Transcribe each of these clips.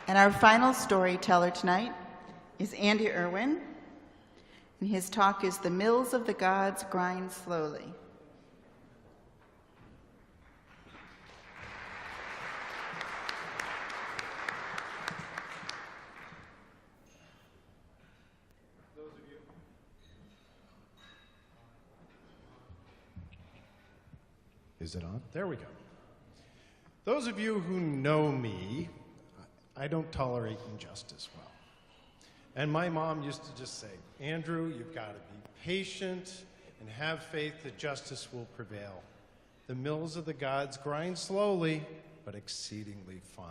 And our final storyteller tonight is Andy Irwin, and his talk is "The Mills of the Gods Grind Slowly." Is it on? There we go. Those of you who know me, I don't tolerate injustice well. And my mom used to just say, Andrew, you've got to be patient and have faith that justice will prevail. The mills of the gods grind slowly, but exceedingly fine.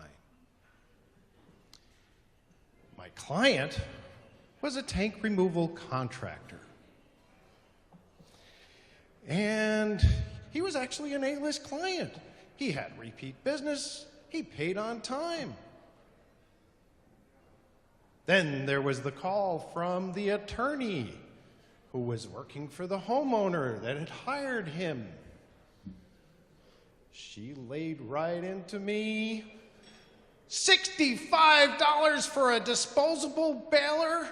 My client was a tank removal contractor. And he was actually an A-list client. He had repeat business. He paid on time. Then there was the call from the attorney who was working for the homeowner that had hired him. She laid right into me. $65 for a disposable baler?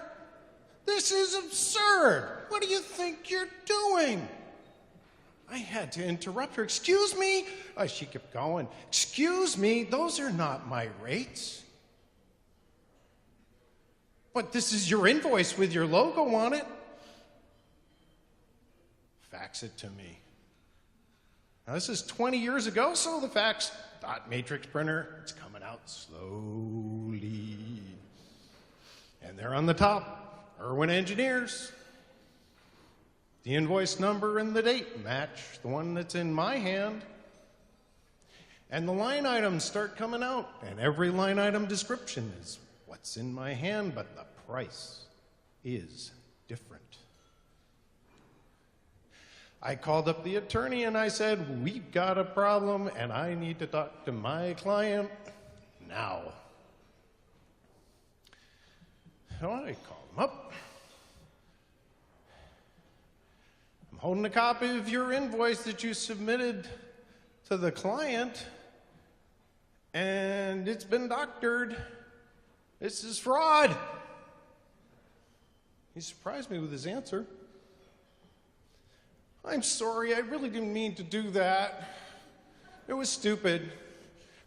This is absurd. What do you think you're doing? I had to interrupt her. Excuse me? She kept going. Excuse me, those are not my rates. But this is your invoice with your logo on it. Fax it to me. Now, this is 20 years ago, so the fax dot matrix printer, it's coming out slowly. And there on the top, Irwin Engineers. The invoice number and the date match the one that's in my hand. And the line items start coming out, and every line item description is what's in my hand, but the price is different. I called up the attorney and I said, we've got a problem and I need to talk to my client now. So I called him up. I'm holding a copy of your invoice that you submitted to the client, and it's been doctored. This is fraud. He surprised me with his answer. I'm sorry, I really didn't mean to do that. It was stupid.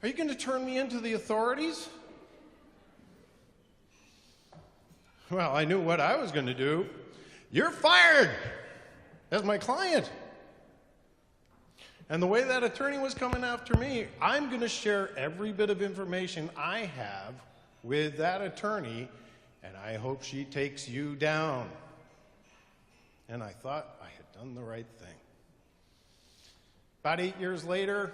Are you going to turn me into the authorities? Well, I knew what I was going to do. You're fired as my client. And the way that attorney was coming after me, I'm going to share every bit of information I have with that attorney, and I hope she takes you down. And I thought I had done the right thing. About 8 years later,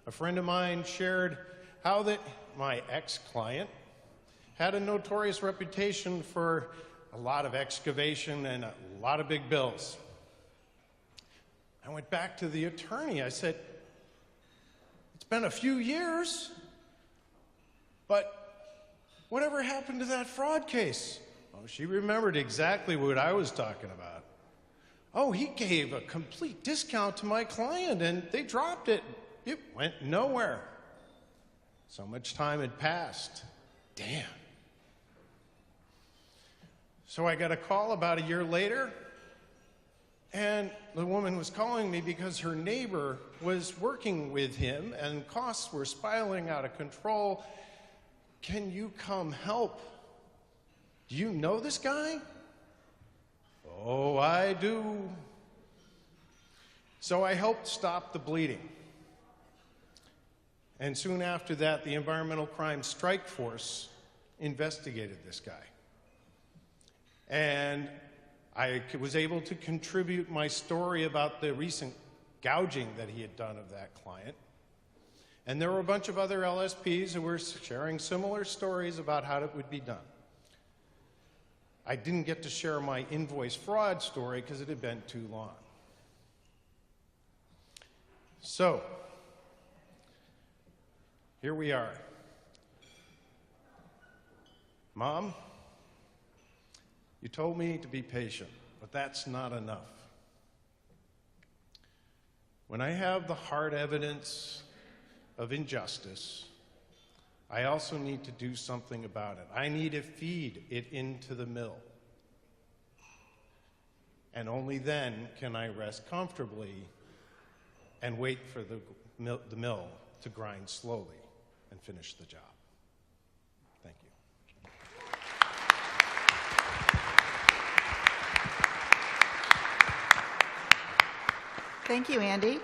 a friend of mine shared how that my ex-client had a notorious reputation for a lot of excavation and a lot of big bills. I went back to the attorney. I said, it's been a few years, but whatever happened to that fraud case? Oh, she remembered exactly what I was talking about. Oh, he gave a complete discount to my client and they dropped it. It went nowhere. So much time had passed. Damn. So I got a call about a year later, and the woman was calling me because her neighbor was working with him and costs were spiraling out of control. Can you come help? Do you know this guy? Oh, I do. So I helped stop the bleeding. And soon after that, the Environmental Crime Strike Force investigated this guy. And I was able to contribute my story about the recent gouging that he had done of that client. And there were a bunch of other LSPs who were sharing similar stories about how it would be done. I didn't get to share my invoice fraud story because it had been too long. So, here we are. Mom, you told me to be patient, but that's not enough. When I have the hard evidence of injustice, I also need to do something about it. I need to feed it into the mill. And only then can I rest comfortably and wait for the mill to grind slowly and finish the job. Thank you. Thank you, Andy.